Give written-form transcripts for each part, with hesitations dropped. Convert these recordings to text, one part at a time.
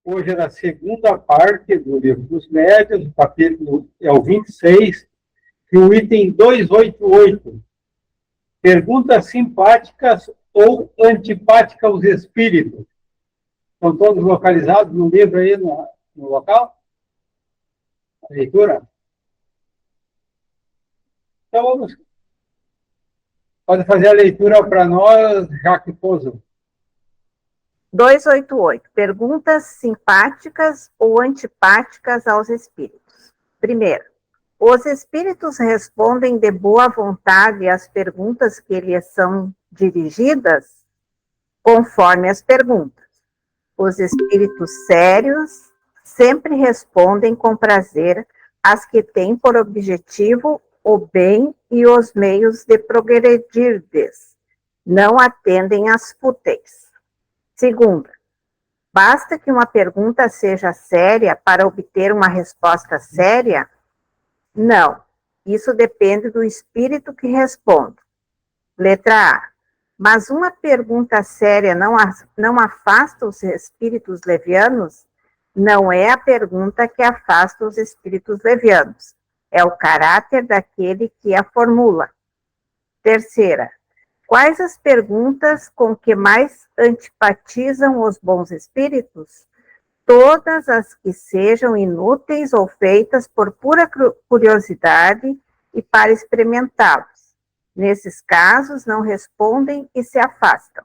Hoje é a segunda parte do livro dos médiuns, o capítulo é o 26, e o item 288. Perguntas simpáticas ou antipáticas aos espíritos. Estão todos localizados no livro aí, no local? A leitura? Então vamos. Pode fazer a leitura para nós, Jaque Pozo. 288. Perguntas simpáticas ou antipáticas aos espíritos. Primeiro, os espíritos respondem de boa vontade às perguntas que lhes são dirigidas, conforme as perguntas. Os espíritos sérios sempre respondem com prazer às que têm por objetivo o bem e os meios de progredir-lhes. Não atendem às fúteis. Segundo, basta que uma pergunta seja séria para obter uma resposta séria? Não, isso depende do espírito que responde. Letra A. Mas uma pergunta séria não afasta os espíritos levianos? Não é a pergunta que afasta os espíritos levianos. É o caráter daquele que a formula. Terceira. Quais as perguntas com que mais antipatizam os bons espíritos? Todas as que sejam inúteis ou feitas por pura curiosidade e para experimentá-los. Nesses casos, não respondem e se afastam.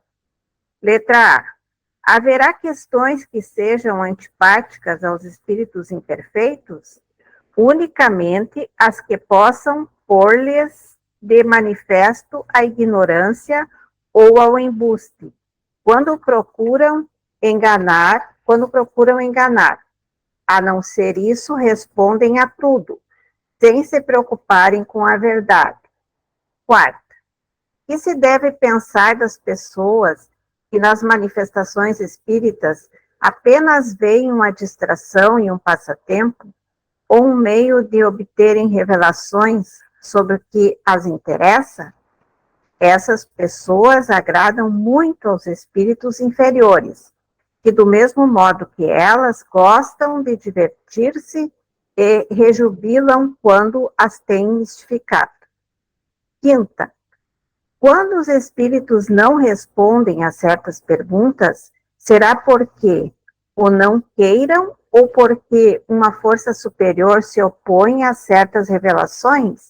Letra A. Haverá questões que sejam antipáticas aos espíritos imperfeitos? Unicamente as que possam pôr-lhes de manifesto a ignorância ou ao embuste, quando procuram enganar. A não ser isso, respondem a tudo, sem se preocuparem com a verdade. Quarta, que se deve pensar das pessoas que nas manifestações espíritas apenas veem uma distração e um passatempo, ou um meio de obterem revelações sobre o que as interessa? Essas pessoas agradam muito aos espíritos inferiores, que do mesmo modo que elas gostam de divertir-se e rejubilam quando as têm mistificado. Quinta, quando os espíritos não respondem a certas perguntas, será porque o não queiram ou porque uma força superior se opõe a certas revelações?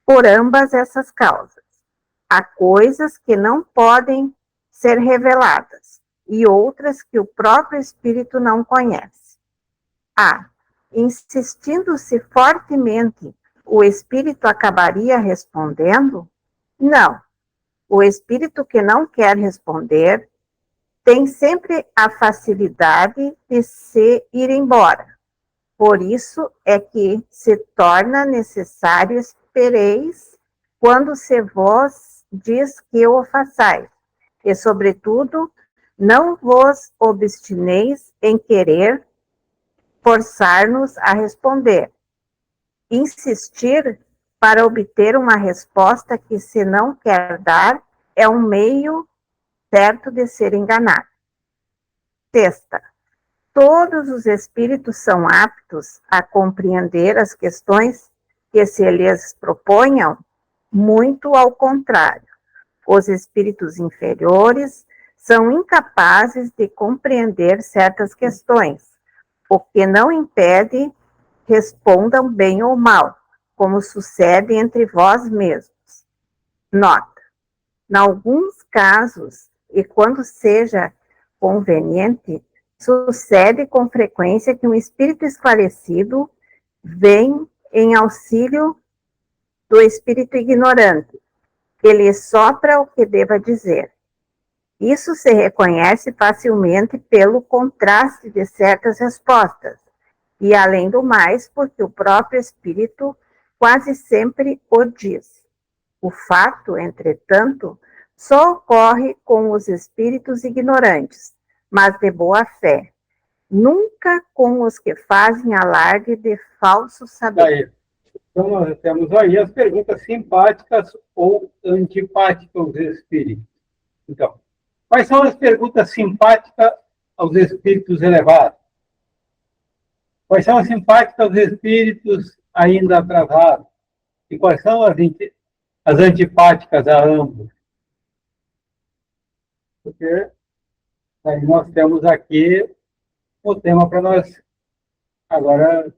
Por ambas essas causas. Há coisas que não podem ser reveladas e outras que o próprio espírito não conhece. A. Insistindo-se fortemente, o espírito acabaria respondendo? Não. O espírito que não quer responder tem sempre a facilidade de se ir embora. Por isso é que se torna necessário espereis quando se vos diz que o façais, e, sobretudo, não vos obstineis em querer forçar-nos a responder. Insistir para obter uma resposta que se não quer dar é um meio certo de ser enganado. Sexta, todos os espíritos são aptos a compreender as questões que se lhes proponham? Muito ao contrário. Os espíritos inferiores são incapazes de compreender certas questões, o que não impede respondam bem ou mal, como sucede entre vós mesmos. Nota: em alguns casos, e quando seja conveniente, sucede com frequência que um espírito esclarecido vem em auxílio do espírito ignorante, que lhe sopra o que deva dizer. Isso se reconhece facilmente pelo contraste de certas respostas, e além do mais, porque o próprio espírito quase sempre o diz. O fato, entretanto, só ocorre com os espíritos ignorantes, mas de boa fé, nunca com os que fazem alarde de falso saber. Então, nós temos aí as perguntas simpáticas ou antipáticas aos espíritos. Então, quais são as perguntas simpáticas aos espíritos elevados? Quais são as simpáticas dos espíritos ainda atrasados? E quais são as antipáticas a ambos? Porque aí nós temos aqui o tema para nós agora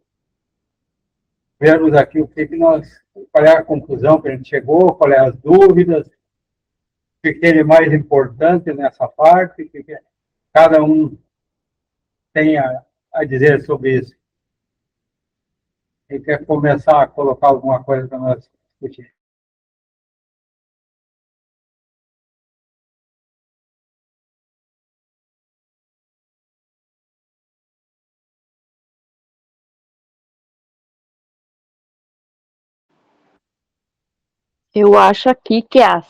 vermos aqui qual é a conclusão que a gente chegou, qual é as dúvidas, o que é mais importante nessa parte, o que cada um tem a dizer sobre isso. Quem quer começar a colocar alguma coisa para nós discutir? Eu acho aqui que as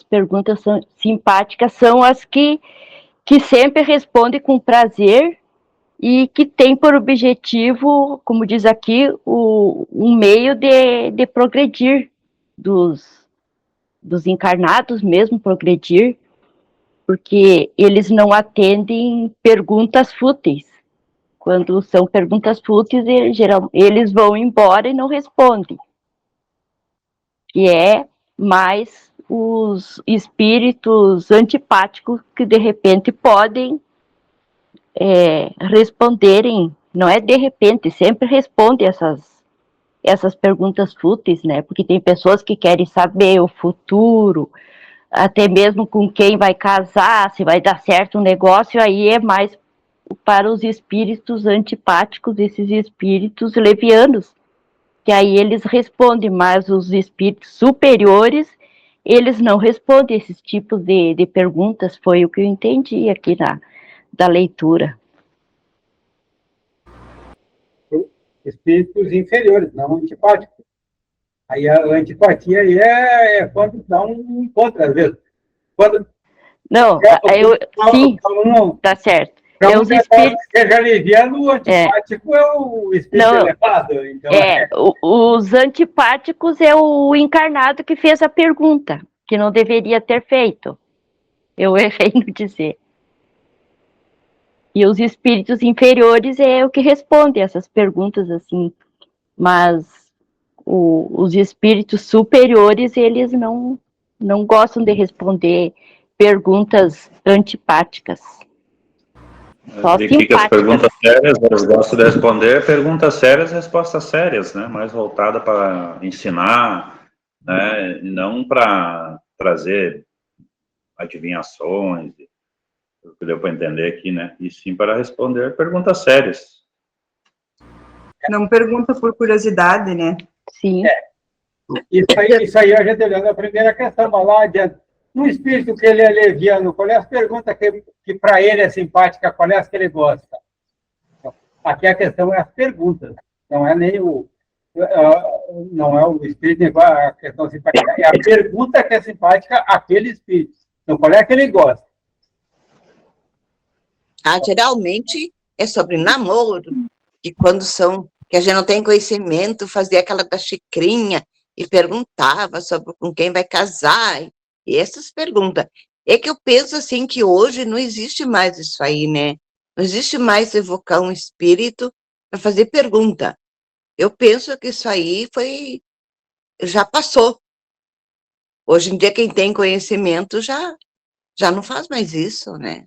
perguntas simpáticas são as que sempre respondem com prazer e que tem por objetivo, como diz aqui, um meio de progredir dos encarnados mesmo, progredir, porque eles não atendem perguntas fúteis. Quando são perguntas fúteis, eles vão embora e não respondem. Que é mais os espíritos antipáticos que, de repente, podem responderem, não é de repente, sempre respondem essas perguntas fúteis, né? Porque tem pessoas que querem saber o futuro, até mesmo com quem vai casar, se vai dar certo um negócio, aí é mais para os espíritos antipáticos, esses espíritos levianos, que aí eles respondem, mas os espíritos superiores, eles não respondem esses tipos de perguntas, foi o que eu entendi aqui da leitura. Espíritos inferiores, não antipáticos. Aí a antipatia aí é quando dá um encontro, às vezes. Não, sim, tá certo. Para um espíritos seja leviano, o antipático é o espírito elevado. Então os antipáticos é o encarnado que fez a pergunta, que não deveria ter feito. Eu errei no dizer. E os espíritos inferiores é o que responde essas perguntas, assim. Mas os espíritos superiores, eles não gostam de responder perguntas antipáticas. Verifica as perguntas sérias, eles gostam de responder perguntas sérias, respostas sérias, né? Mais voltada para ensinar, né? Não para trazer adivinhações, o que deu para entender aqui, né? E sim para responder perguntas sérias. Não pergunta por curiosidade, né? Sim. Isso aí a gente olhando a primeira questão, mas lá adiante. No espírito que ele é leviano, qual é as perguntas que para ele é simpática, qual é as que ele gosta? Aqui a questão é as perguntas, não é nem não é o espírito, a questão simpática, é a pergunta que é simpática àquele espírito. Então, qual é que ele gosta? Geralmente é sobre namoro, que que a gente não tem conhecimento, fazia aquela da xicrinha e perguntava sobre com quem vai casar, e essas perguntas. É que eu penso assim que hoje não existe mais isso aí, né? Não existe mais evocar um espírito para fazer pergunta. Eu penso que isso aí já passou. Hoje em dia quem tem conhecimento já não faz mais isso, né?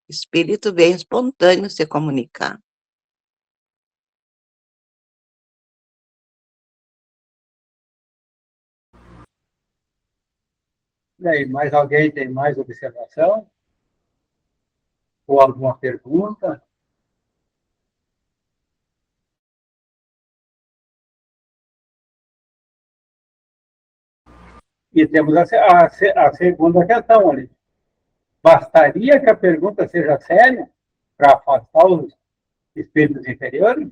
Espírito bem espontâneo se comunicar. E aí, mais alguém tem mais observação? Ou alguma pergunta? E temos a segunda questão ali. Bastaria que a pergunta seja séria para afastar os espíritos inferiores?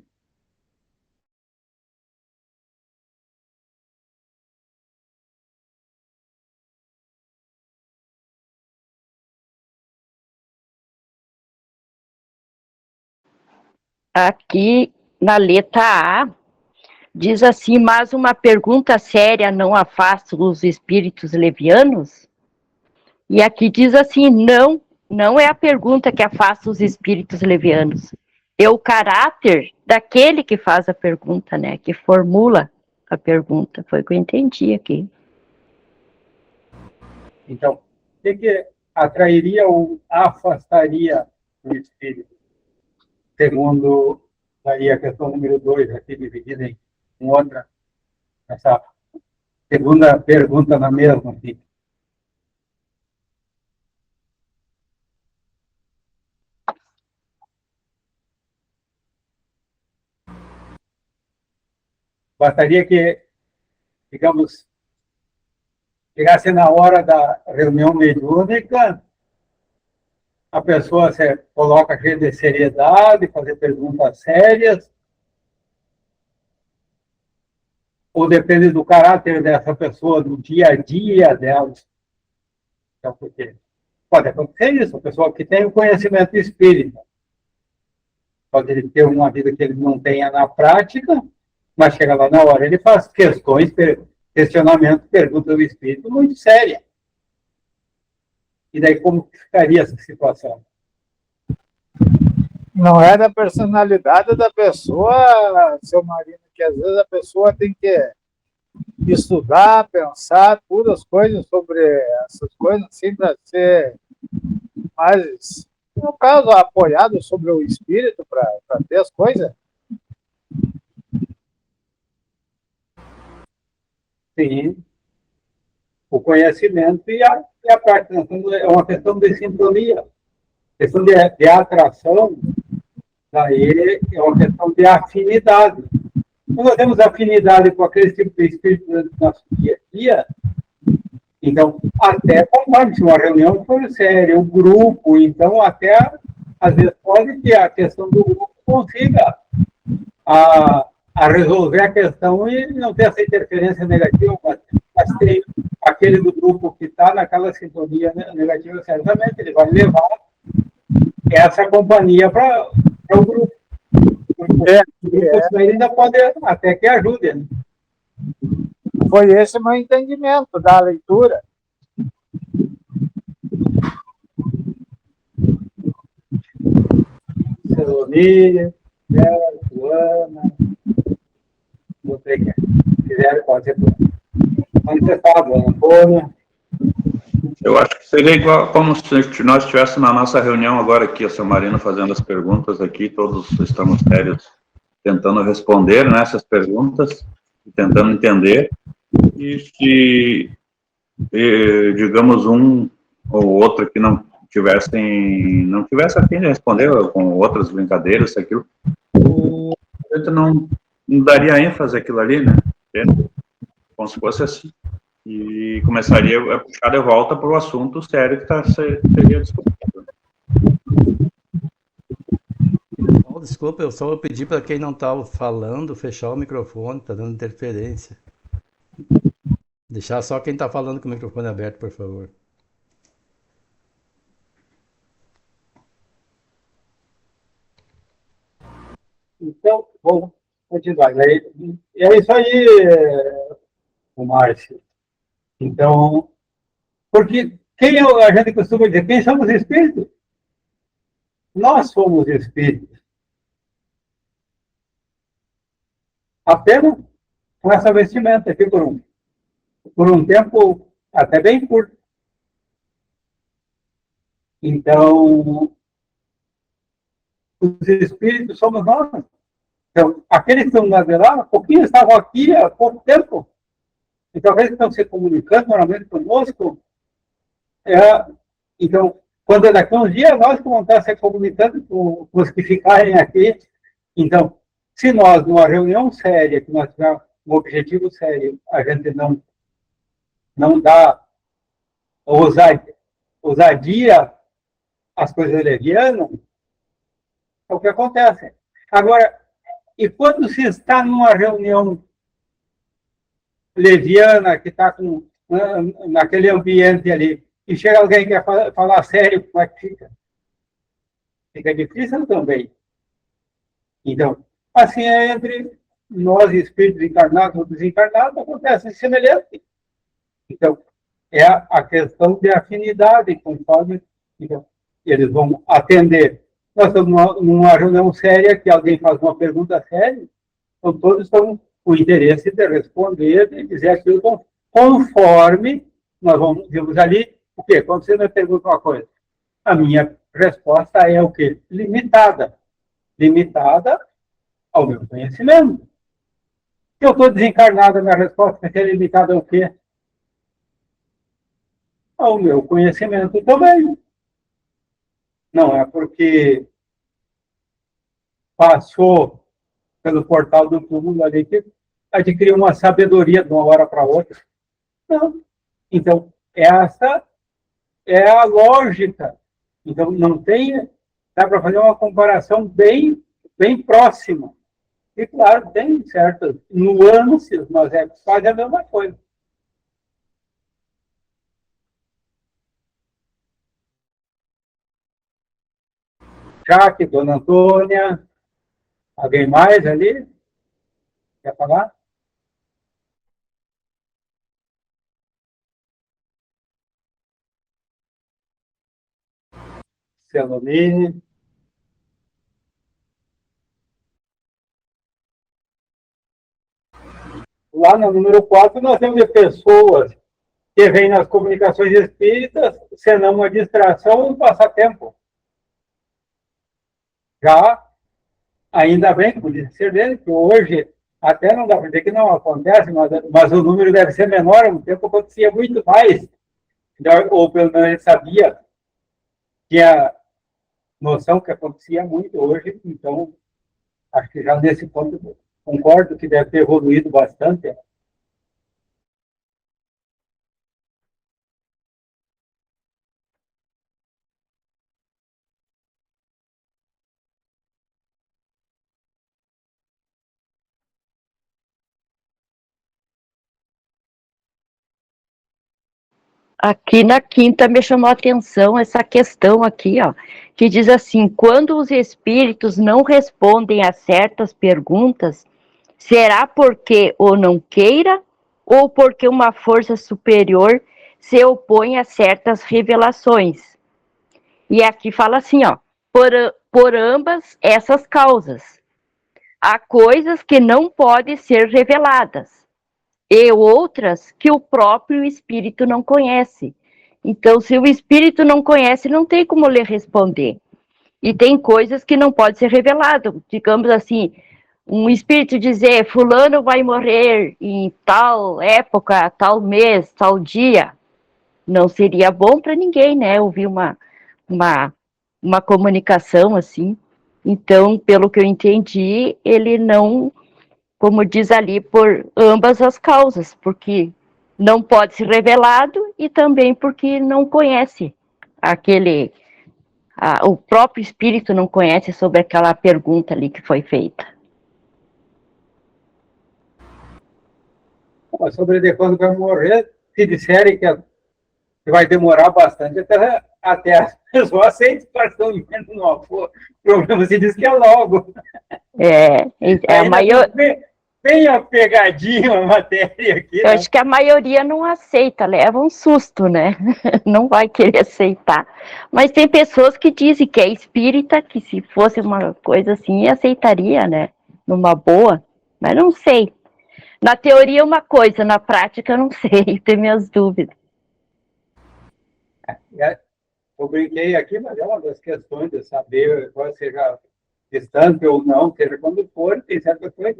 Aqui na letra A, diz assim, mas uma pergunta séria não afasta os espíritos levianos? E aqui diz assim, não é a pergunta que afasta os espíritos levianos. é o caráter daquele que faz a pergunta, né? Que formula a pergunta. Foi o que eu entendi aqui. Então, o que atrairia ou afastaria o espírito? Segundo aí a questão número 2, aqui dividida em outra, essa segunda pergunta na mesma. Aqui. Bastaria que, digamos, chegasse na hora da reunião mediúnica, a pessoa se coloca cheia de seriedade, fazer perguntas sérias, ou depende do caráter dessa pessoa, do dia a dia dela. Então, porque pode acontecer isso, a pessoa que tem o conhecimento espírita, pode ter uma vida que ele não tenha na prática, mas chega lá na hora, ele faz questões, questionamentos, perguntas do espírito muito sérias. E daí como ficaria essa situação? Não é da personalidade da pessoa, seu Marino, que às vezes a pessoa tem que estudar, pensar, todas as coisas sobre essas coisas, assim, para ser mais, no caso, apoiado sobre o espírito, para ter as coisas. Sim. O conhecimento e a prática. É uma questão de sintonia. Questão de atração, daí é uma questão de afinidade. Quando nós temos afinidade com aquele tipo de espírito do nosso dia a dia, então, até conforme se uma reunião for séria, o grupo, então, até, às vezes, pode que a questão do grupo consiga a resolver a questão e não ter essa interferência negativa, mas tem aquele do grupo que está naquela sintonia negativa, certamente, ele vai levar essa companhia para o grupo. O grupo ainda pode até que ajude. Né? Foi esse o meu entendimento da leitura. Celonia, Joana, não sei quem. Se quiser, pode ser. Manifestado, Antônio. Eu acho que seria igual como se nós estivéssemos na nossa reunião agora aqui, a seu Marino fazendo as perguntas aqui, todos estamos sérios tentando responder nessas perguntas, tentando entender, e se, digamos, um ou outro que não tivesse a fim de responder com outras brincadeiras, aquilo, a gente não daria ênfase àquilo ali, né? Como se fosse assim. E começaria a puxar de volta para o assunto sério que seria discutido. Desculpa, eu só vou pedir para quem não está falando fechar o microfone, está dando interferência. Deixar só quem está falando com o microfone aberto, por favor. Então, vamos continuar. É isso aí, o Márcio. Então, porque a gente costuma dizer, quem somos espíritos? Nós somos espíritos. Apenas com essa vestimenta aqui por um tempo até bem curto. Então, os espíritos somos nós. Então, aqueles que estão lá de lá, pouquinho estavam aqui há pouco tempo. Então, aqueles que estão se comunicando normalmente conosco, então, quando daqui a uns dias nós vamos estar se comunicando com os que ficarem aqui, então, se nós, numa reunião séria, que nós tivermos um objetivo sério, a gente não dá ousadia às coisas levianas, é o que acontece. Agora, e quando se está numa reunião leviana, que está naquele ambiente ali, e chega alguém que quer falar sério, como é que fica? Fica difícil também. Então, assim é entre nós, espíritos encarnados ou desencarnados, acontece semelhante. Então, é a questão de afinidade, conforme então, eles vão atender nós estamos numa reunião séria, que alguém faz uma pergunta séria, então todos estão com interesse de responder e dizer aquilo conforme nós vimos ali. O quê? Quando você me pergunta uma coisa, a minha resposta é o quê? Limitada. Limitada ao meu conhecimento. Se eu estou desencarnado, a minha resposta vai ser limitada ao quê? Ao meu conhecimento também. Não é porque passou pelo portal do túmulo ali que adquiriu uma sabedoria de uma hora para outra. Não. Então, essa é a lógica. Então, não tem... Dá para fazer uma comparação bem próxima. E, claro, tem certas nuances, mas é quase a mesma coisa. Jaque, Dona Antônia, alguém mais ali? Quer falar? Celomine. Lá no número 4, nós temos pessoas que vêm nas comunicações espíritas, senão uma distração, um passatempo. Já, ainda bem, por ser dele, que hoje até não dá para dizer que não acontece, mas o número deve ser menor, um tempo acontecia muito mais, ou pelo menos ele sabia, tinha noção que acontecia muito hoje, então acho que já nesse ponto concordo que deve ter evoluído bastante. Aqui na quinta me chamou a atenção essa questão aqui, ó, que diz assim: quando os espíritos não respondem a certas perguntas, será porque ou não queira ou porque uma força superior se opõe a certas revelações. E aqui fala assim, ó, por ambas essas causas, há coisas que não podem ser reveladas e outras que o próprio espírito não conhece. Então, se o espírito não conhece, não tem como lhe responder. E tem coisas que não podem ser reveladas. Digamos assim, um espírito dizer, fulano vai morrer em tal época, tal mês, tal dia. Não seria bom para ninguém, né? Ouvir uma comunicação assim. Então, pelo que eu entendi, ele não, como diz ali, por ambas as causas, porque não pode ser revelado e também porque não conhece o próprio espírito não conhece sobre aquela pergunta ali que foi feita. Sobre de quando vai morrer, se disserem que vai demorar bastante até as pessoas aceitam participação no apoio. O problema se diz que é logo. A maioria. Bem apegadinho a matéria aqui. Eu acho que a maioria não aceita, leva um susto, né? Não vai querer aceitar. Mas tem pessoas que dizem que é espírita, que se fosse uma coisa assim, aceitaria, né? Numa boa. Mas não sei. Na teoria é uma coisa, na prática eu não sei, tenho minhas dúvidas. Eu brinquei aqui, mas é uma das questões de saber qual seja distante ou não, seja quando for, tem certas coisas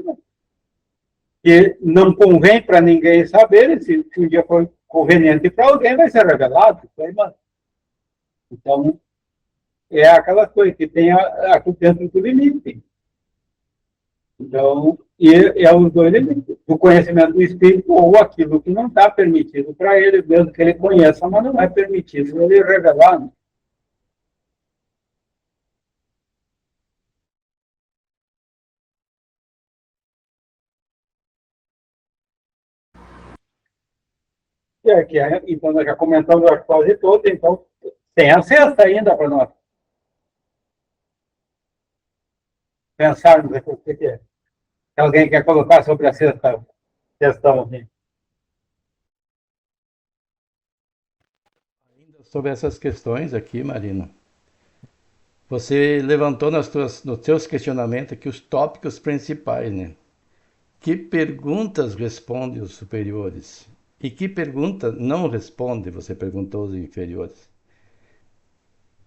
que não convém para ninguém saber, se um dia for conveniente para alguém, vai ser revelado. Então, é aquela coisa que tem aqui dentro do limite. Então, é os dois limites, o conhecimento do espírito ou aquilo que não está permitido para ele, mesmo que ele conheça, mas não é permitido ele revelar. Né? E aqui, então, nós já comentamos quase todas, então tem a sexta ainda para nós pensarmos o que é. Alguém quer colocar sobre a sexta questão aqui? Ainda sobre essas questões aqui, Marina, Você levantou nos seus questionamentos aqui os tópicos principais, né? Que perguntas respondem os superiores? E que pergunta não responde, você perguntou os inferiores.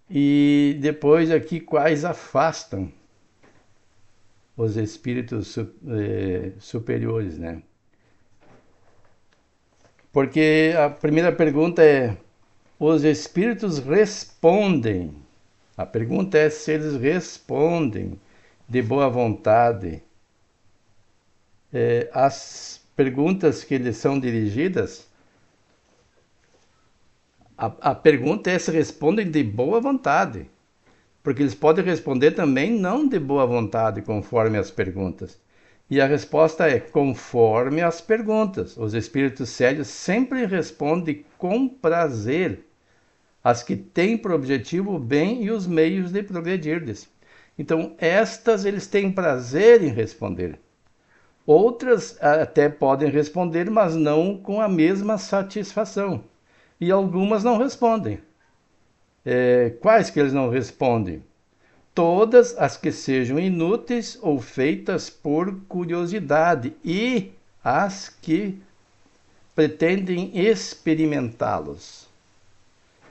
E depois aqui, quais afastam os espíritos superiores, né? Porque a primeira pergunta é: os espíritos respondem? A pergunta é se eles respondem de boa vontade as perguntas que lhes são dirigidas. A pergunta é se respondem de boa vontade, porque eles podem responder também não de boa vontade, conforme as perguntas. E a resposta é conforme as perguntas. Os espíritos sérios sempre respondem com prazer as que têm por objetivo o bem e os meios de progredir-lhes. Então, estas eles têm prazer em responder. Outras até podem responder, mas não com a mesma satisfação. E algumas não respondem. Quais que eles não respondem? Todas as que sejam inúteis ou feitas por curiosidade e as que pretendem experimentá-los.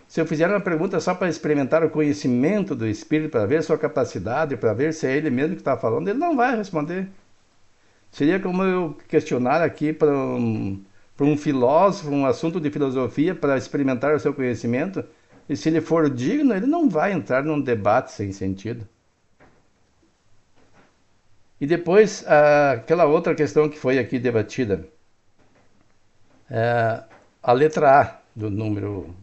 Se eu fizer uma pergunta só para experimentar o conhecimento do espírito, para ver sua capacidade, para ver se é ele mesmo que está falando, ele não vai responder. Seria como eu questionar aqui para um filósofo, um assunto de filosofia, para experimentar o seu conhecimento, e se ele for digno, ele não vai entrar num debate sem sentido. E depois, aquela outra questão que foi aqui debatida, a letra A do número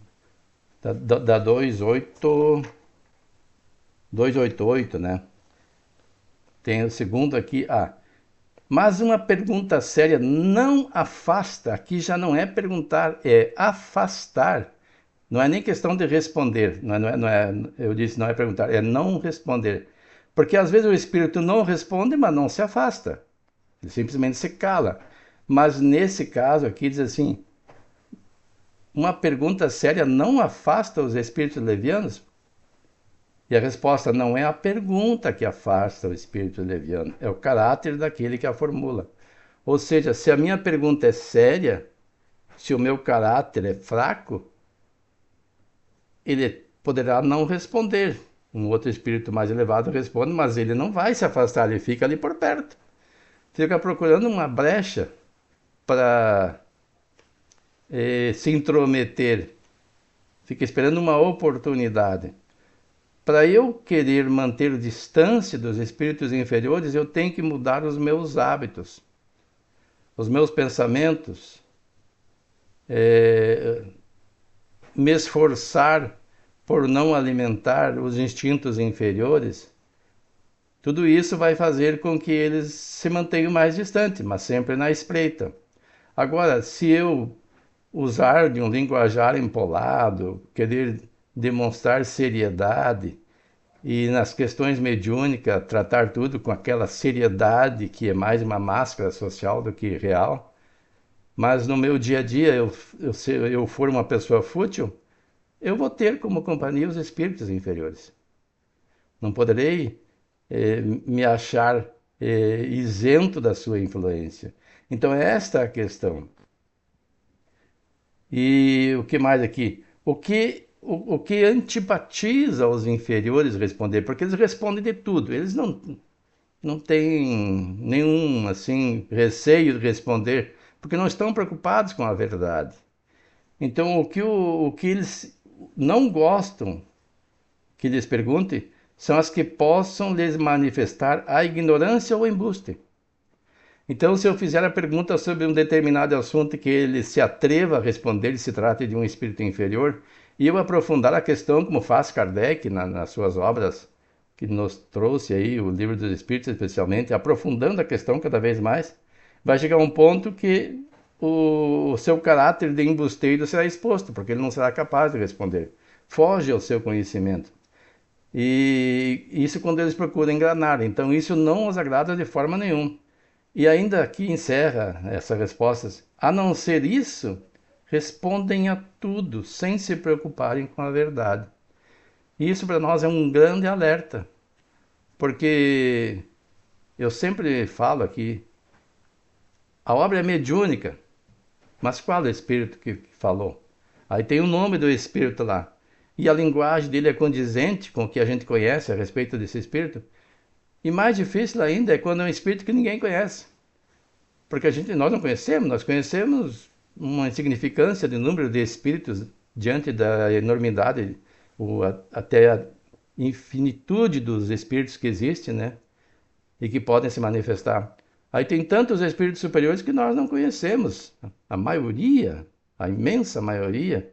da 288, né? Tem o segundo aqui, Mas uma pergunta séria não afasta, aqui já não é perguntar, é afastar. Não é nem questão de responder, eu disse não é perguntar, é não responder. Porque às vezes o espírito não responde, mas não se afasta. Ele simplesmente se cala. Mas nesse caso aqui diz assim, uma pergunta séria não afasta os espíritos levianos? E a resposta não é a pergunta que afasta o espírito leviano, é o caráter daquele que a formula. Ou seja, se a minha pergunta é séria, se o meu caráter é fraco, ele poderá não responder. Um outro espírito mais elevado responde, mas ele não vai se afastar, ele fica ali por perto. Fica procurando uma brecha para se intrometer. Fica esperando uma oportunidade. Para eu querer manter distância dos espíritos inferiores, eu tenho que mudar os meus hábitos, os meus pensamentos, me esforçar por não alimentar os instintos inferiores. Tudo isso vai fazer com que eles se mantenham mais distantes, mas sempre na espreita. Agora, se eu usar de um linguajar empolado, querer demonstrar seriedade e nas questões mediúnicas tratar tudo com aquela seriedade que é mais uma máscara social do que real, mas no meu dia a dia eu for uma pessoa fútil, eu vou ter como companhia os espíritos inferiores. Não poderei me achar isento da sua influência. Então esta é a questão. E o que mais aqui? O que antipatiza os inferiores responder? Porque eles respondem de tudo. Eles não têm nenhum assim receio de responder, porque não estão preocupados com a verdade. Então o que eles não gostam que lhes pergunte são as que possam lhes manifestar a ignorância ou o embuste. Então, se eu fizer a pergunta sobre um determinado assunto que ele se atreva a responder, se trata de um espírito inferior, e eu aprofundar a questão, como faz Kardec nas suas obras, que nos trouxe aí o Livro dos Espíritos, especialmente, aprofundando a questão cada vez mais, vai chegar um ponto que o seu caráter de embusteiro será exposto, porque ele não será capaz de responder. Foge ao seu conhecimento. E isso quando eles procuram enganar. Então, isso não os agrada de forma nenhuma. E ainda aqui encerra essas respostas. A não ser isso, respondem a tudo, sem se preocuparem com a verdade. E isso para nós é um grande alerta, porque eu sempre falo aqui, a obra é mediúnica, mas qual é o espírito que falou? Aí tem o nome do espírito lá. E a linguagem dele é condizente com o que a gente conhece a respeito desse espírito. E mais difícil ainda é quando é um espírito que ninguém conhece. Porque nós não conhecemos, nós conhecemos uma insignificância de número de espíritos diante da enormidade, até a infinitude dos espíritos que existem, né? E que podem se manifestar. Aí tem tantos espíritos superiores que nós não conhecemos. A maioria, a imensa maioria,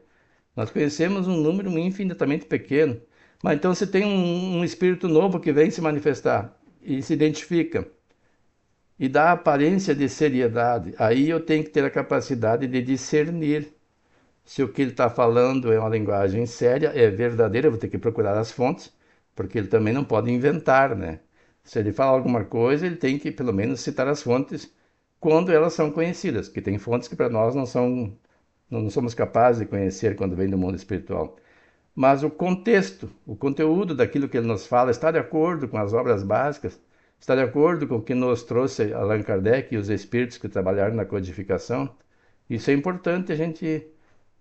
nós conhecemos um número infinitamente pequeno. Mas então se tem um espírito novo que vem se manifestar e se identifica e dá aparência de seriedade, aí eu tenho que ter a capacidade de discernir se o que ele está falando é uma linguagem séria, é verdadeira, eu vou ter que procurar as fontes, porque ele também não pode inventar, né? Se ele fala alguma coisa, ele tem que pelo menos citar as fontes quando elas são conhecidas, que tem fontes que para nós não somos capazes de conhecer quando vem do mundo espiritual. Mas o contexto, o conteúdo daquilo que ele nos fala está de acordo com as obras básicas, está de acordo com o que nos trouxe Allan Kardec e os espíritos que trabalharam na codificação. Isso é importante a gente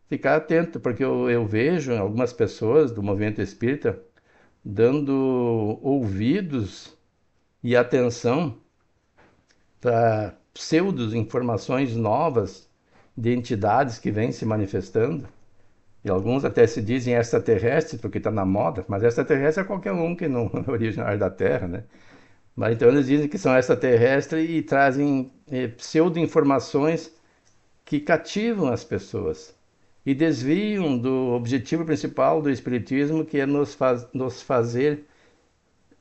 ficar atento, porque eu vejo algumas pessoas do movimento espírita dando ouvidos e atenção para pseudo-informações novas de entidades que vêm se manifestando. E alguns até se dizem extraterrestres, porque está na moda, mas extraterrestre é qualquer um que não é originário da Terra, né? Mas então eles dizem que são extraterrestres e trazem pseudo-informações que cativam as pessoas e desviam do objetivo principal do Espiritismo, que é nos fazer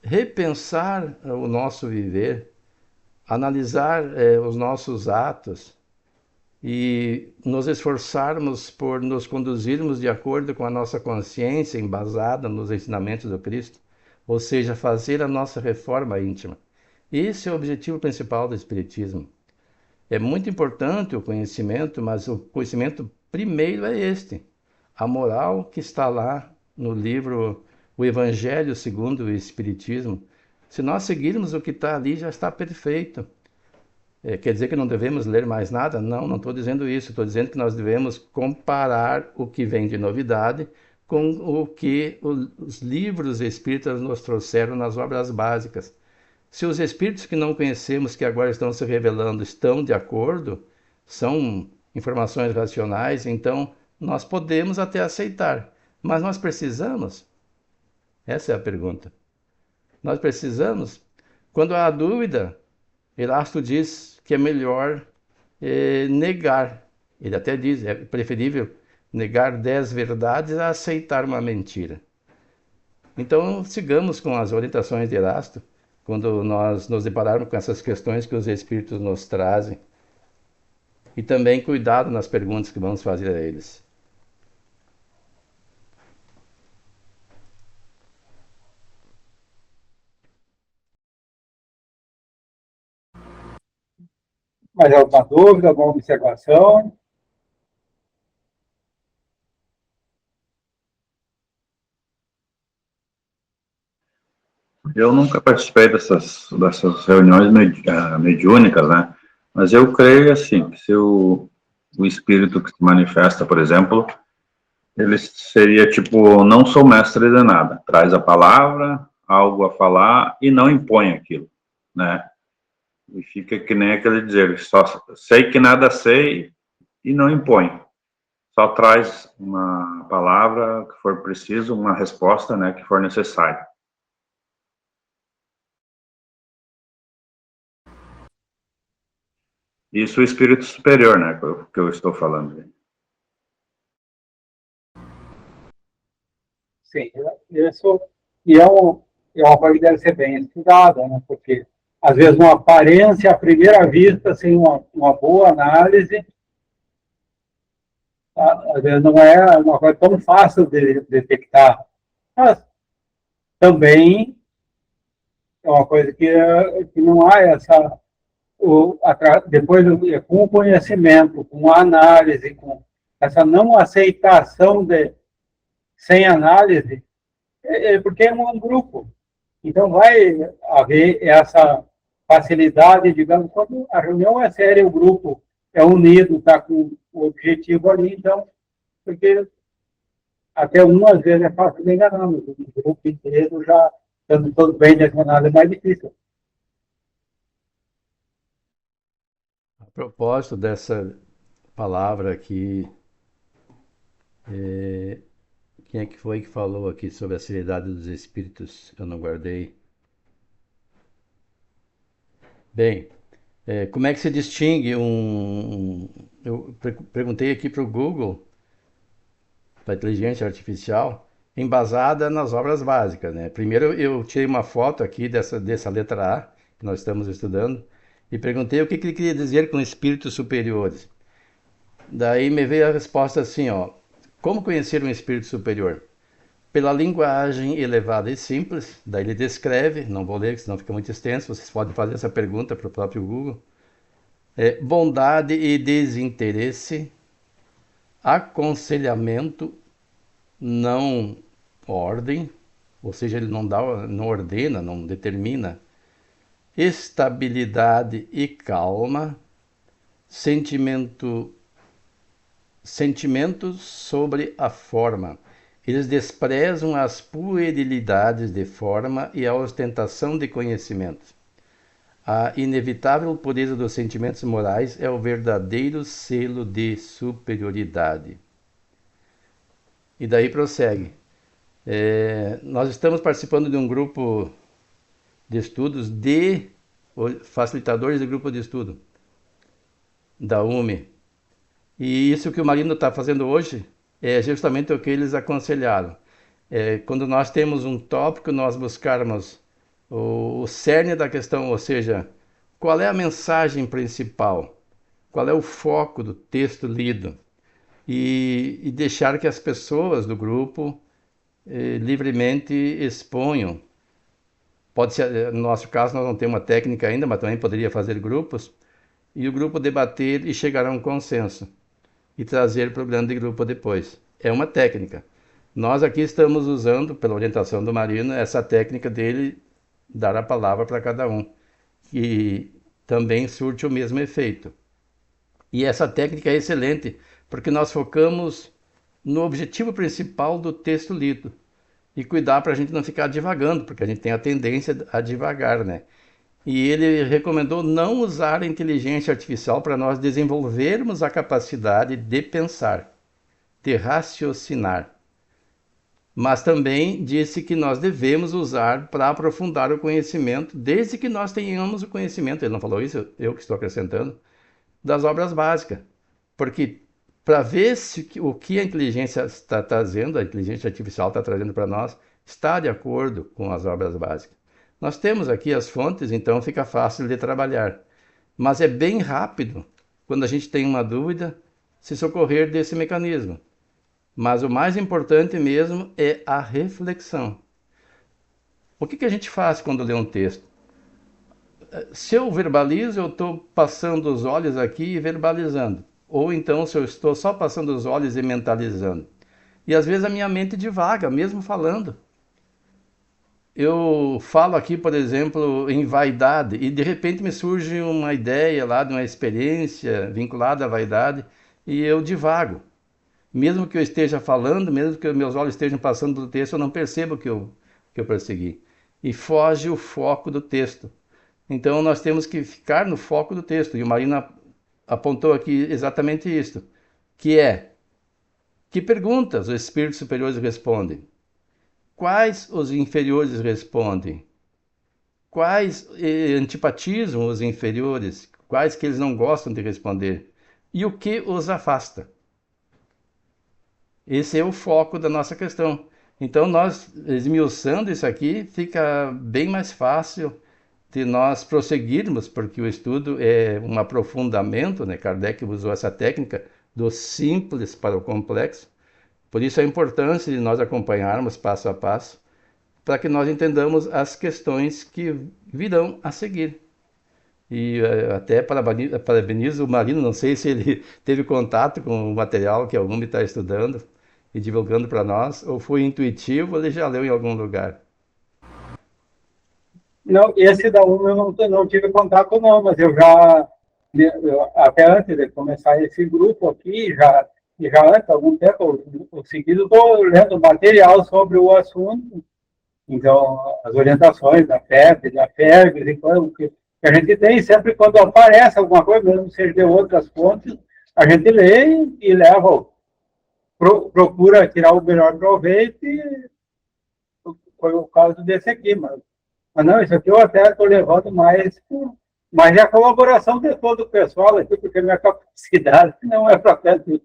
repensar o nosso viver, analisar os nossos atos e nos esforçarmos por nos conduzirmos de acordo com a nossa consciência embasada nos ensinamentos do Cristo, ou seja, fazer a nossa reforma íntima. Esse é o objetivo principal do Espiritismo. É muito importante o conhecimento, mas o conhecimento primeiro é este, a moral que está lá no livro O Evangelho segundo o Espiritismo. Se nós seguirmos o que está ali, já está perfeito. Quer dizer que não devemos ler mais nada? Não estou dizendo isso. Estou dizendo que nós devemos comparar o que vem de novidade com o que os livros espíritas nos trouxeram nas obras básicas. Se os espíritos que não conhecemos, que agora estão se revelando, estão de acordo, são informações racionais, então nós podemos até aceitar. Mas nós precisamos? Essa é a pergunta. Nós precisamos? Quando há dúvida, Erasto diz que é melhor negar. Ele até diz, é preferível negar 10 verdades a aceitar uma mentira. Então, sigamos com as orientações de Erasto, quando nós nos depararmos com essas questões que os espíritos nos trazem. E também cuidado nas perguntas que vamos fazer a eles. Mais alguma dúvida, alguma observação? Eu nunca participei dessas reuniões mediúnicas, né? Mas eu creio, assim, que se o espírito que se manifesta, por exemplo, ele seria tipo, não sou mestre de nada. Traz a palavra, algo a falar e não impõe aquilo, né? E fica que nem aquele dizer, só sei que nada sei e não impõe. Só traz uma palavra que for preciso, uma resposta, né, que for necessária. Isso o espírito superior, né, que eu estou falando. Sim, isso e é uma coisa que deve ser bem estudada, né? Porque às vezes uma aparência à primeira vista, sem uma boa análise, às vezes não é uma coisa tão fácil de detectar. Mas também é uma coisa que não há essa... depois, com o conhecimento, com a análise, com essa não aceitação sem análise, porque é um grupo. Então, vai haver essa facilidade, digamos, quando a reunião é séria, o grupo é unido, está com o objetivo ali, então, porque até às vezes é fácil de enganar, mas o grupo inteiro já, estando todos bem direcionados, é mais difícil. A propósito dessa palavra aqui, quem é que foi que falou aqui sobre a seriedade dos espíritos? Eu não guardei. Bem, como é que se distingue eu perguntei aqui para o Google, para a inteligência artificial, embasada nas obras básicas, né? Primeiro eu tirei uma foto aqui dessa letra A, que nós estamos estudando, e perguntei o que ele queria dizer com espíritos superiores. Daí me veio a resposta assim, ó: como conhecer um espírito superior? Pela linguagem elevada e simples. Daí ele descreve, não vou ler, senão fica muito extenso, vocês podem fazer essa pergunta para o próprio Google. Bondade e desinteresse, aconselhamento, não ordem, ou seja, ele não ordena, não determina, estabilidade e calma, sentimentos sobre a forma. Eles desprezam as puerilidades de forma e a ostentação de conhecimento. A inevitável pureza dos sentimentos morais é o verdadeiro selo de superioridade. E daí prossegue. Nós estamos participando de um grupo de estudos de facilitadores de grupo de estudo da UME. E isso que o Marino está fazendo hoje é justamente o que eles aconselharam. Quando nós temos um tópico, nós buscarmos o cerne da questão, ou seja, qual é a mensagem principal, qual é o foco do texto lido, e deixar que as pessoas do grupo livremente exponham. Pode ser, no nosso caso, nós não temos uma técnica ainda, mas também poderia fazer grupos, e o grupo debater e chegar a um consenso, e trazer para o grande grupo depois. É uma técnica. Nós aqui estamos usando, pela orientação do Marino, essa técnica dele dar a palavra para cada um, que também surte o mesmo efeito. E essa técnica é excelente, porque nós focamos no objetivo principal do texto lido, e cuidar para a gente não ficar divagando, porque a gente tem a tendência a divagar, né? E ele recomendou não usar a inteligência artificial para nós desenvolvermos a capacidade de pensar, de raciocinar. Mas também disse que nós devemos usar para aprofundar o conhecimento, desde que nós tenhamos o conhecimento, ele não falou isso, eu que estou acrescentando, das obras básicas. Porque para ver se o que a inteligência está trazendo, a inteligência artificial está trazendo para nós, está de acordo com as obras básicas. Nós temos aqui as fontes, então fica fácil de trabalhar. Mas é bem rápido, quando a gente tem uma dúvida, se socorrer desse mecanismo. Mas o mais importante mesmo é a reflexão. O que a gente faz quando lê um texto? Se eu verbalizo, eu estou passando os olhos aqui e verbalizando. Ou então, se eu estou só passando os olhos e mentalizando. E às vezes a minha mente divaga, mesmo falando. Eu falo aqui, por exemplo, em vaidade, e de repente me surge uma ideia lá de uma experiência vinculada à vaidade, e eu divago. Mesmo que eu esteja falando, mesmo que meus olhos estejam passando pelo texto, eu não percebo que eu persegui. E foge o foco do texto. Então nós temos que ficar no foco do texto. E o Marino apontou aqui exatamente isso, que é: que perguntas os espíritos superiores respondem? Quais os inferiores respondem? Quais antipatizam os inferiores? Quais que eles não gostam de responder? E o que os afasta? Esse é o foco da nossa questão. Então, nós, esmiuçando isso aqui, fica bem mais fácil de nós prosseguirmos, porque o estudo é um aprofundamento, né? Kardec usou essa técnica do simples para o complexo. Por isso a importância de nós acompanharmos passo a passo, para que nós entendamos as questões que virão a seguir. E até parabenizo o Marino, não sei se ele teve contato com o material que a UME está estudando, e divulgando para nós, ou foi intuitivo, ou ele já leu em algum lugar? Não, esse da UMA eu não tive contato, não, mas até antes de começar esse grupo aqui, já antes, algum tempo, o seguido, estou lendo material sobre o assunto, então, as orientações da FEB, da FERGS, então, que a gente tem, sempre quando aparece alguma coisa, mesmo seja de outras fontes, a gente lê e leva, procura tirar o melhor proveito, e foi o caso desse aqui, mas não, isso aqui eu até estou levando mais, mas é a colaboração de todo o pessoal aqui, porque a minha capacidade não é para tanto.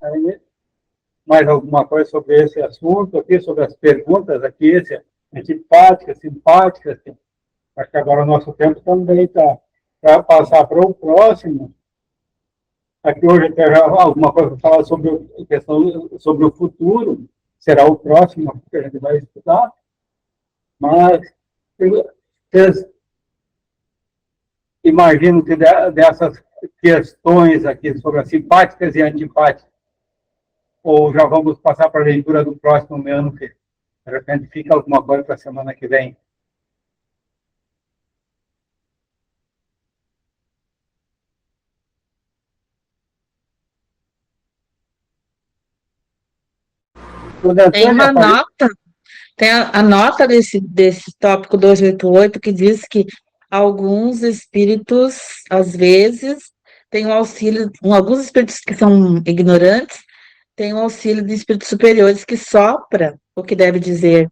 Aí, mais alguma coisa sobre esse assunto aqui, sobre as perguntas aqui, antipáticas, simpáticas? Acho que agora o nosso tempo também está para passar para o próximo. Aqui hoje até já alguma coisa para falar sobre a questão sobre o futuro, será o próximo que a gente vai estudar, mas vocês imaginam que dessas questões aqui sobre as simpáticas e antipáticas, ou já vamos passar para a leitura do próximo ano, que de repente fica alguma coisa para a semana que vem? Tem uma nota, tem a nota desse tópico 288 que diz que alguns espíritos, às vezes, têm o auxílio, alguns espíritos que são ignorantes, têm o auxílio de espíritos superiores que sopra o que deve dizer.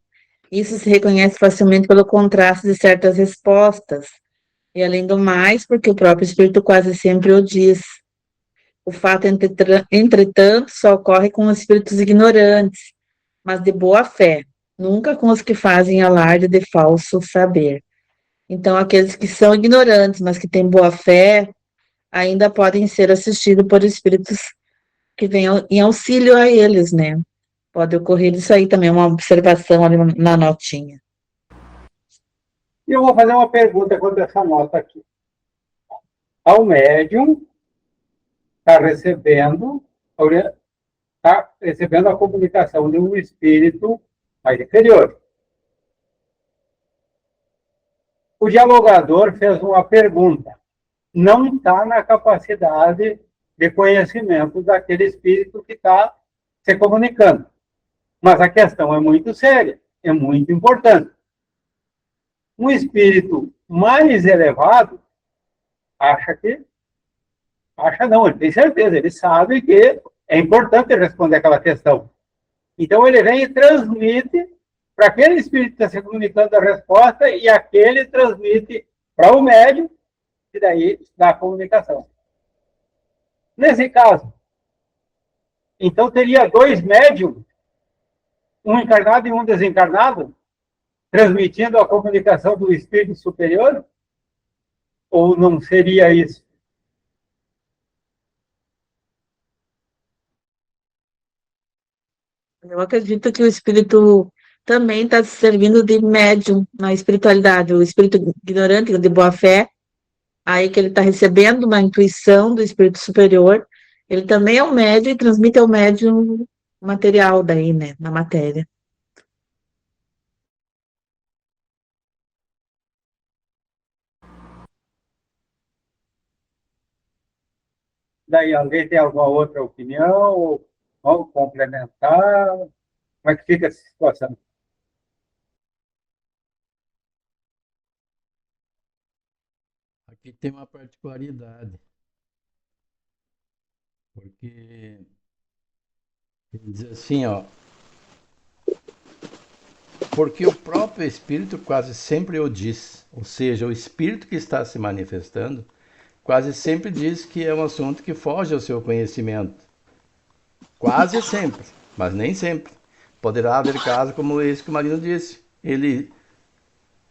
Isso se reconhece facilmente pelo contraste de certas respostas. E, além do mais, porque o próprio espírito quase sempre o diz. O fato, entretanto, só ocorre com os espíritos ignorantes, mas de boa fé, nunca com os que fazem alarde de falso saber. Então, aqueles que são ignorantes, mas que têm boa fé, ainda podem ser assistidos por espíritos que venham em auxílio a eles, né? Pode ocorrer isso aí também, uma observação ali na notinha. E eu vou fazer uma pergunta quanto a essa nota aqui. Ao médium está recebendo a comunicação de um espírito mais inferior. O dialogador fez uma pergunta. Não está na capacidade de conhecimento daquele espírito que está se comunicando. Mas a questão é muito séria, é muito importante. Um espírito mais elevado acha não, ele tem certeza, ele sabe que é importante responder aquela questão. Então ele vem e transmite para aquele espírito que está se comunicando a resposta e aquele transmite para o médium e daí dá a comunicação. Nesse caso, então teria dois médiums, um encarnado e um desencarnado, transmitindo a comunicação do espírito superior? Ou não seria isso? Eu acredito que o espírito também está servindo de médium na espiritualidade, o espírito ignorante, de boa fé, aí que ele está recebendo uma intuição do espírito superior, ele também é um médium e transmite ao médium material daí, né, na matéria. Daí alguém tem alguma outra opinião? Vamos complementar? Como é que fica essa situação? Aqui tem uma particularidade, porque ele diz assim, ó, porque o próprio Espírito quase sempre o diz, ou seja, o Espírito que está se manifestando quase sempre diz que é um assunto que foge ao seu conhecimento. Quase sempre, mas nem sempre. Poderá haver casos como esse que o Marino disse. Ele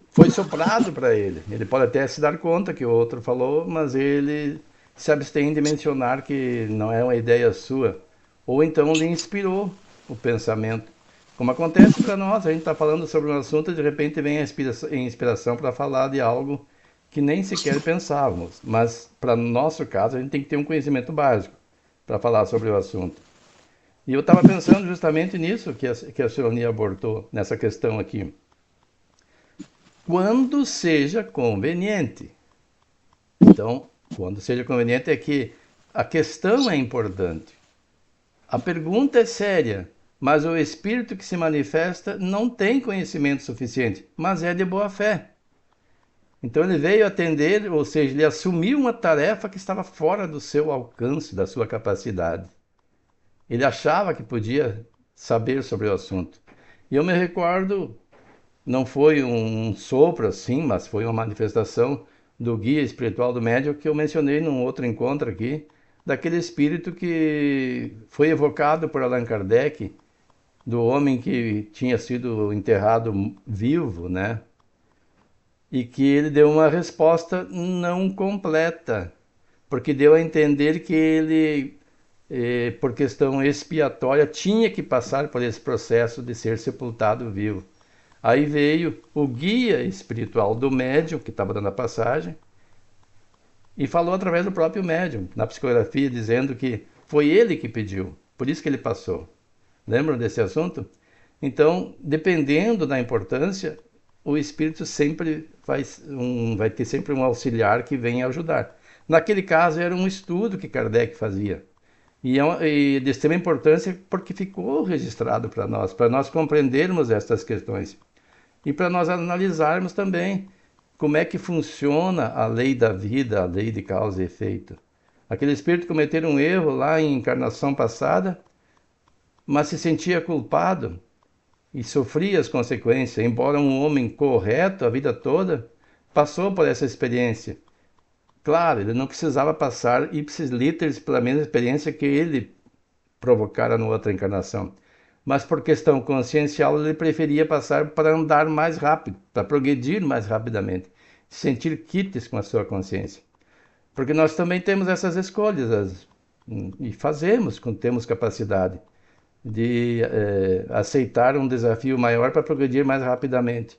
foi soprado para ele. Ele pode até se dar conta que o outro falou, mas ele se abstém de mencionar que não é uma ideia sua. ou então lhe inspirou o pensamento. Como acontece para nós, a gente está falando sobre um assunto e de repente vem a inspiração para falar de algo que nem sequer pensávamos. Mas, para nosso caso, a gente tem que ter um conhecimento básico para falar sobre o assunto. E eu estava pensando justamente nisso que a Cironia abordou, nessa questão aqui. Quando seja conveniente. Então, quando seja conveniente é que a questão é importante. A pergunta é séria, mas o espírito que se manifesta não tem conhecimento suficiente, mas é de boa fé. Então ele veio atender, ou seja, ele assumiu uma tarefa que estava fora do seu alcance, da sua capacidade. Ele achava que podia saber sobre o assunto. E eu me recordo, não foi um sopro assim, mas foi uma manifestação do guia espiritual do médium que eu mencionei num outro encontro aqui, daquele espírito que foi evocado por Allan Kardec, do homem que tinha sido enterrado vivo, né? E que ele deu uma resposta não completa, porque deu a entender que ele, por questão expiatória, tinha que passar por esse processo de ser sepultado vivo. Aí veio o guia espiritual do médium, que estava dando a passagem, e falou através do próprio médium, na psicografia, dizendo que foi ele que pediu, por isso que ele passou. Lembram desse assunto? Então, dependendo da importância, o espírito sempre vai ter sempre um auxiliar que vem ajudar. Naquele caso, era um estudo que Kardec fazia. E de extrema importância porque ficou registrado para nós compreendermos estas questões. E para nós analisarmos também como é que funciona a lei da vida, a lei de causa e efeito. Aquele espírito cometeu um erro lá em encarnação passada, mas se sentia culpado e sofria as consequências, embora um homem correto a vida toda, passou por essa experiência. Claro, ele não precisava passar ipsis literis pela mesma experiência que ele provocara na outra encarnação. Mas por questão consciencial, ele preferia passar para andar mais rápido, para progredir mais rapidamente, sentir quites com a sua consciência. Porque nós também temos essas escolhas e fazemos quando temos capacidade de aceitar um desafio maior para progredir mais rapidamente.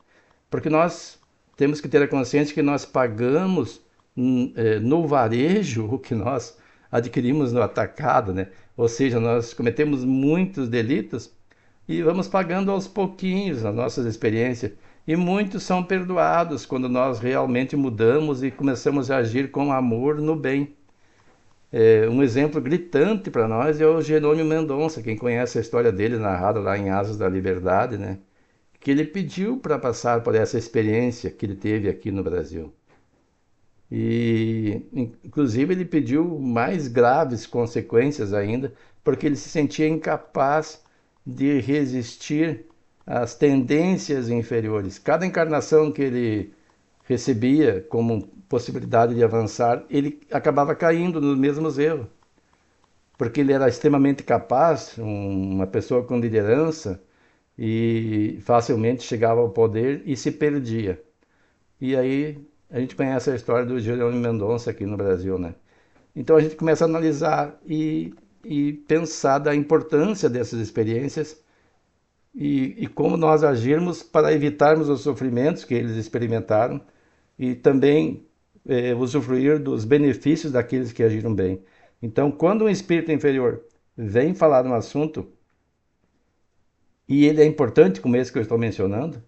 Porque nós temos que ter a consciência que nós pagamos no varejo o que nós adquirimos no atacado, né? Ou seja, nós cometemos muitos delitos e vamos pagando aos pouquinhos as nossas experiências. E muitos são perdoados quando nós realmente mudamos e começamos a agir com amor no bem. Um exemplo gritante para nós é o Jerônimo Mendonça, quem conhece a história dele narrada lá em Asas da Liberdade, né? Que ele pediu para passar por essa experiência que ele teve aqui no Brasil. E, inclusive, ele pediu mais graves consequências ainda, porque ele se sentia incapaz de resistir às tendências inferiores. Cada encarnação que ele recebia como possibilidade de avançar, ele acabava caindo nos mesmos erros, porque ele era extremamente capaz, uma pessoa com liderança, e facilmente chegava ao poder e se perdia. E aí a gente conhece a história do Jerônimo Mendonça aqui no Brasil, né? Então a gente começa a analisar e pensar da importância dessas experiências e como nós agirmos para evitarmos os sofrimentos que eles experimentaram e também usufruir dos benefícios daqueles que agiram bem. Então, quando um espírito inferior vem falar um assunto, e ele é importante, como esse que eu estou mencionando,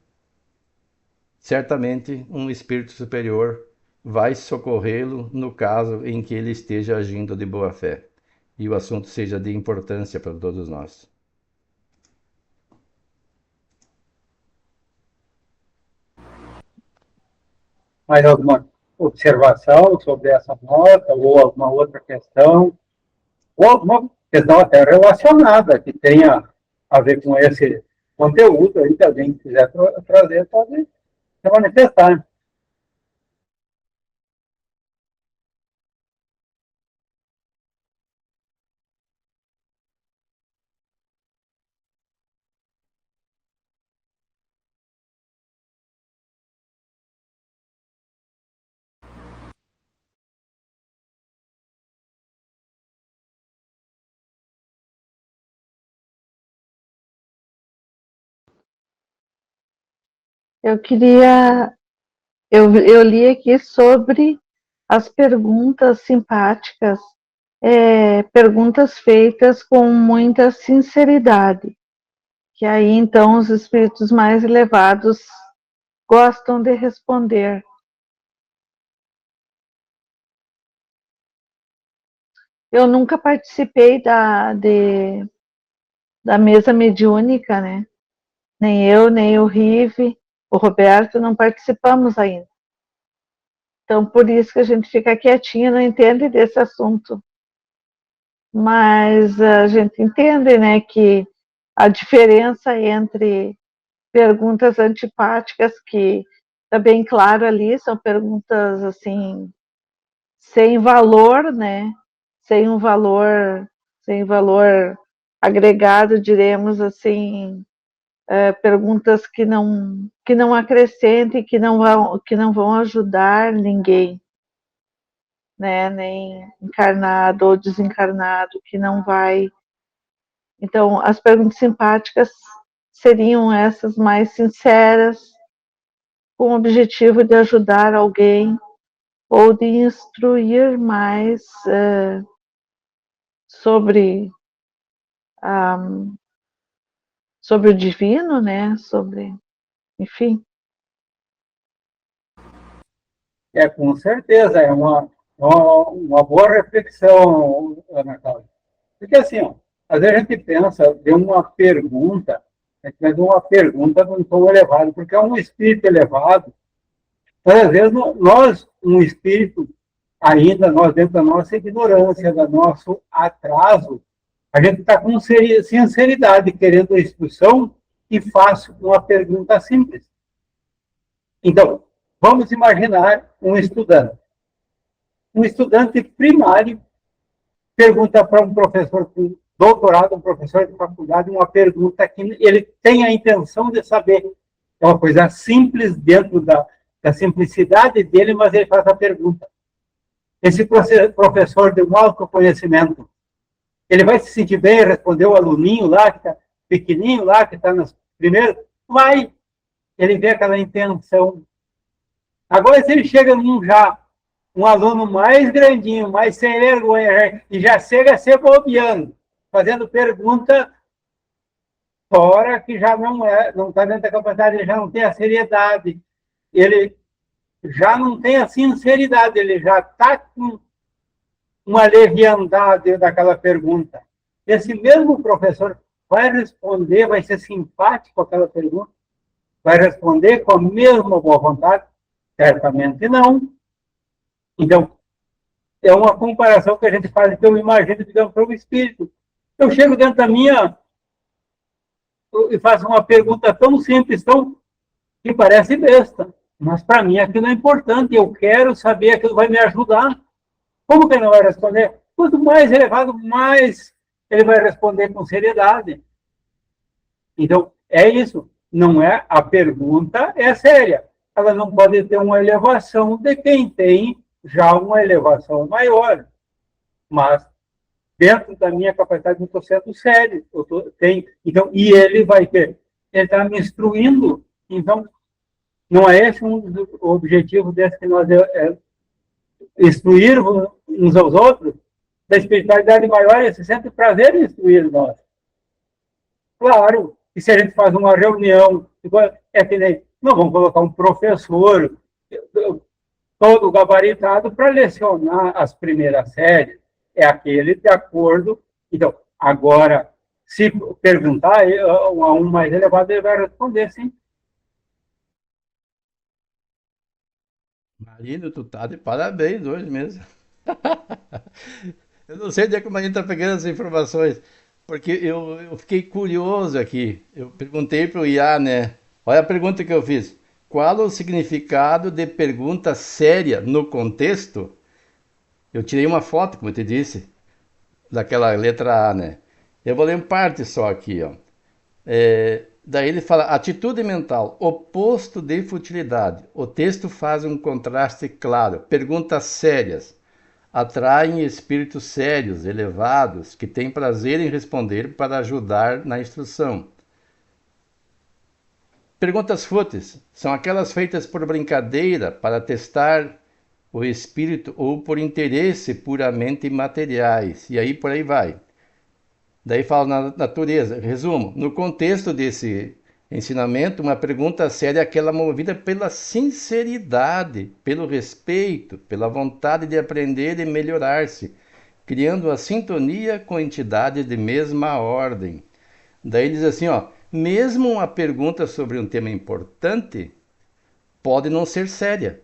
certamente um espírito superior vai socorrê-lo no caso em que ele esteja agindo de boa fé e o assunto seja de importância para todos nós. Mais alguma observação sobre essa nota ou alguma outra questão? Ou alguma questão até relacionada que tenha a ver com esse conteúdo aí que alguém quiser trazer, pode se manifestar. Eu queria. Eu li aqui sobre as perguntas simpáticas, perguntas feitas com muita sinceridade, que aí então os espíritos mais elevados gostam de responder. Eu nunca participei da mesa mediúnica, né? Nem eu, nem o Rive, o Roberto não participamos ainda. Então, por isso que a gente fica quietinha, não entende desse assunto. Mas a gente entende, né, que a diferença entre perguntas antipáticas, que está bem claro ali, são perguntas, assim, sem valor, né, sem valor agregado, diremos assim, perguntas que não acrescentem, que não vão ajudar ninguém, né, nem encarnado ou desencarnado, que não vai. Então, as perguntas simpáticas seriam essas mais sinceras, com o objetivo de ajudar alguém ou de instruir mais sobre sobre o divino, né? Enfim. Com certeza, é uma boa reflexão, Ana Cláudia. Porque assim, ó, às vezes a gente pensa de uma pergunta, a gente faz uma pergunta de um tom elevado, porque é um espírito elevado, mas às vezes nós, um espírito, ainda nós, dentro da nossa ignorância, do nosso atraso, a gente está com sinceridade, querendo instrução e faz uma pergunta simples. Então, vamos imaginar um estudante. Um estudante primário pergunta para um professor com doutorado, um professor de faculdade, uma pergunta que ele tem a intenção de saber. É uma coisa simples dentro da simplicidade dele, mas ele faz a pergunta. Esse professor de um alto conhecimento, ele vai se sentir bem, responder o aluninho lá, que está pequenininho lá, que está nas primeiras? Vai. Ele vê aquela intenção. Agora, se ele chega um aluno mais grandinho, mais sem vergonha, e já chega a ser bobeando, fazendo pergunta fora que já não está dentro da capacidade, ele já não tem a seriedade, ele já não tem a sinceridade, ele já está com uma leviandade daquela pergunta. Esse mesmo professor vai responder, vai ser simpático com aquela pergunta, vai responder com a mesma boa vontade? Certamente não. Então, é uma comparação que a gente faz, que eu imagino, digamos, para o espírito. Eu chego dentro da minha e faço uma pergunta tão simples, que parece besta, mas para mim aquilo é importante, eu quero saber, aquilo vai me ajudar. Como que ele não vai responder? Quanto mais elevado, mais ele vai responder com seriedade. Então, é isso. Não é a pergunta, é séria. Ela não pode ter uma elevação de quem tem já uma elevação maior. Mas, dentro da minha capacidade, eu estou sendo sério. Então, e ele vai ter. Ele está me instruindo. Então, não é esse um dos objetivos desse que nós instruir uns aos outros? Da espiritualidade maior, ele se sente prazer em instruir nós. Claro, e se a gente faz uma reunião, é que nem, não vamos colocar um professor todo gabaritado para lecionar as primeiras séries. É aquele de acordo. Então, agora, se perguntar a um mais elevado, ele vai responder sim. Marino, tu tá de parabéns hoje mesmo. Eu não sei onde é que o Marino está pegando essas informações, porque eu fiquei curioso aqui. Eu perguntei para o Iá, né? Olha a pergunta que eu fiz. Qual o significado de pergunta séria no contexto? Eu tirei uma foto, como eu te disse, daquela letra A, né? Eu vou ler uma parte só aqui, ó. Daí ele fala, atitude mental, oposto de futilidade. O texto faz um contraste claro. Perguntas sérias atraem espíritos sérios, elevados, que têm prazer em responder para ajudar na instrução. Perguntas fúteis são aquelas feitas por brincadeira para testar o espírito ou por interesse puramente materiais. E aí por aí vai. Daí fala na natureza. Resumo, no contexto desse ensinamento, uma pergunta séria é aquela movida pela sinceridade, pelo respeito, pela vontade de aprender e melhorar-se, criando a sintonia com entidades de mesma ordem. Daí diz assim, ó, mesmo uma pergunta sobre um tema importante pode não ser séria,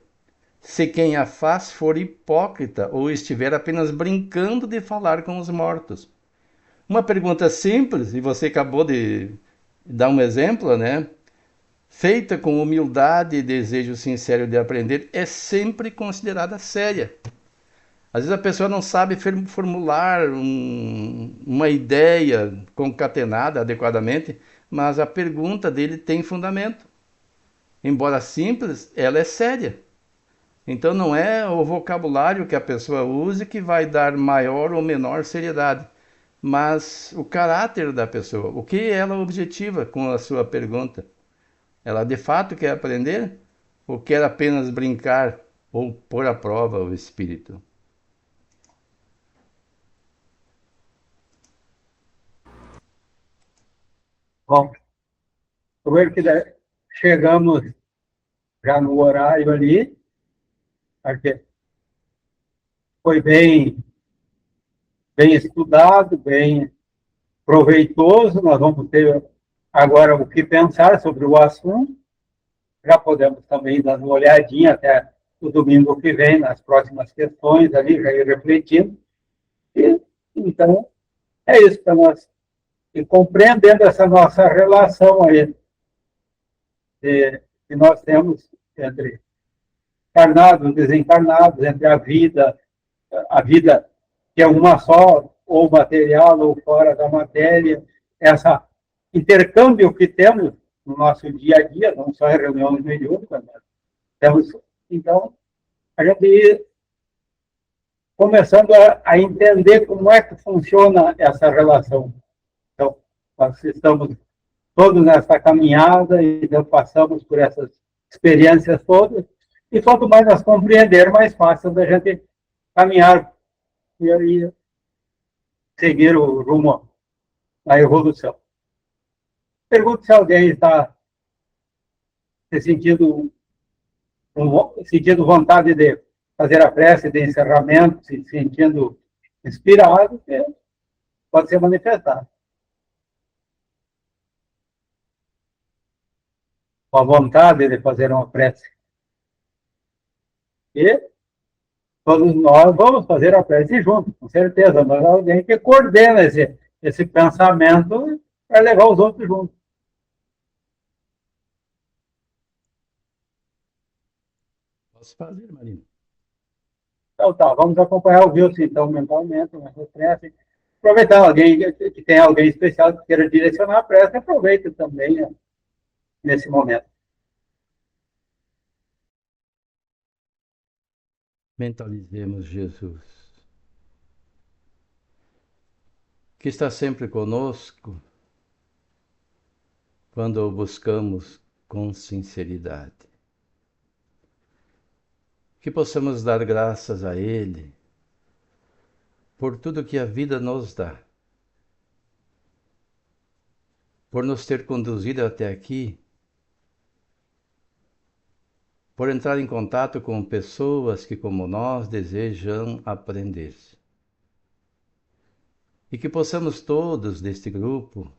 se quem a faz for hipócrita ou estiver apenas brincando de falar com os mortos. Uma pergunta simples, e você acabou de dar um exemplo, né? Feita com humildade e desejo sincero de aprender, é sempre considerada séria. Às vezes a pessoa não sabe formular uma ideia concatenada adequadamente, mas a pergunta dele tem fundamento. Embora simples, ela é séria. Então não é o vocabulário que a pessoa use que vai dar maior ou menor seriedade, mas o caráter da pessoa, o que ela objetiva com a sua pergunta. Ela de fato quer aprender ou quer apenas brincar ou pôr à prova o espírito? Bom, eu vejo que chegamos já no horário ali, porque foi bem estudado, bem proveitoso. Nós vamos ter agora o que pensar sobre o assunto. Já podemos também dar uma olhadinha até o domingo que vem, nas próximas questões ali, já ir refletindo. E, então, é isso para nós. E compreendendo essa nossa relação aí que nós temos entre encarnados e desencarnados, entre a vida que é uma só, ou material, ou fora da matéria, esse intercâmbio que temos no nosso dia a dia, não só em reuniões mediúnicas, mas temos, então, a gente ir começando a entender como é que funciona essa relação. Então, nós estamos todos nessa caminhada e então passamos por essas experiências todas, e quanto mais nós compreender, mais fácil da gente caminhar e aí seguir o rumo à evolução. Pergunto se alguém está sentindo vontade de fazer a prece de encerramento, se sentindo inspirado, pode ser manifestado. Com a vontade de fazer uma prece. E todos nós vamos fazer a prece juntos, com certeza, mas alguém que coordena esse pensamento para levar os outros juntos. Posso fazer, Marina? Então tá, vamos acompanhar o Wilson, então, mentalmente, nessa prece. Aproveitar alguém que tem alguém especial que queira direcionar a prece, aproveita também, né, nesse momento. Mentalizemos Jesus, que está sempre conosco quando o buscamos com sinceridade. Que possamos dar graças a Ele por tudo que a vida nos dá, por nos ter conduzido até aqui, por entrar em contato com pessoas que, como nós, desejam aprender. E que possamos todos deste grupo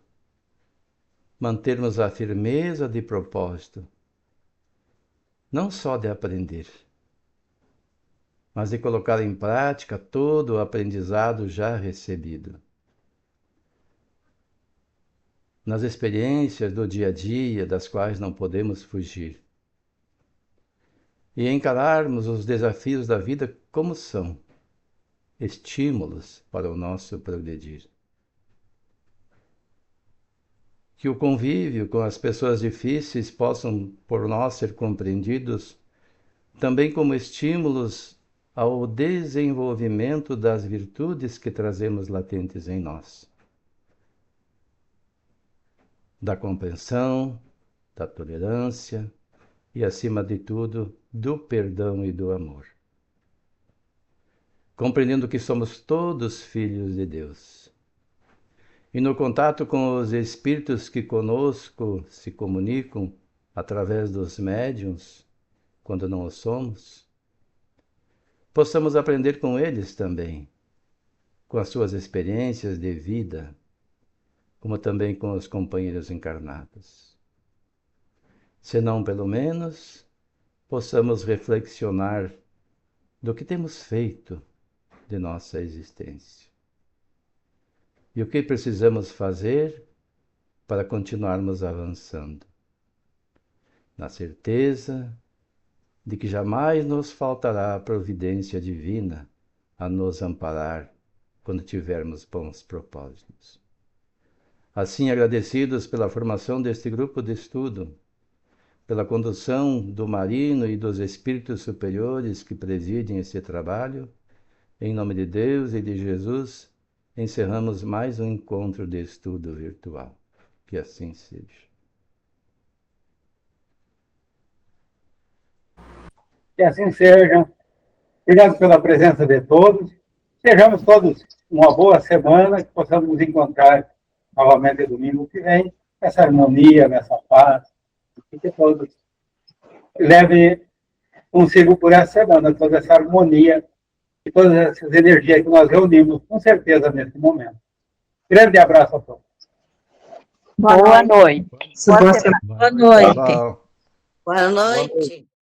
mantermos a firmeza de propósito, não só de aprender, mas de colocar em prática todo o aprendizado já recebido. Nas experiências do dia a dia, das quais não podemos fugir. E encararmos os desafios da vida como são, estímulos para o nosso progredir. Que o convívio com as pessoas difíceis possam, por nós, ser compreendidos também como estímulos ao desenvolvimento das virtudes que trazemos latentes em nós. Da compreensão, da tolerância e, acima de tudo, do perdão e do amor. Compreendendo que somos todos filhos de Deus. E no contato com os espíritos que conosco se comunicam através dos médiuns, quando não o somos, possamos aprender com eles também, com as suas experiências de vida, como também com os companheiros encarnados. Se não, pelo menos, possamos reflexionar do que temos feito de nossa existência. E o que precisamos fazer para continuarmos avançando? Na certeza de que jamais nos faltará a providência divina a nos amparar quando tivermos bons propósitos. Assim, agradecidos pela formação deste grupo de estudo, pela condução do Marino e dos espíritos superiores que presidem esse trabalho, em nome de Deus e de Jesus, encerramos mais um encontro de estudo virtual. Que assim seja. Que assim seja. Obrigado pela presença de todos. Sejamos todos uma boa semana, que possamos nos encontrar novamente domingo que vem, nessa harmonia, nessa paz, e que todos levem consigo por essa semana toda essa harmonia e todas essas energias que nós reunimos, com certeza, nesse momento. Grande abraço a todos. Boa noite. Boa noite. Tchau. Boa noite.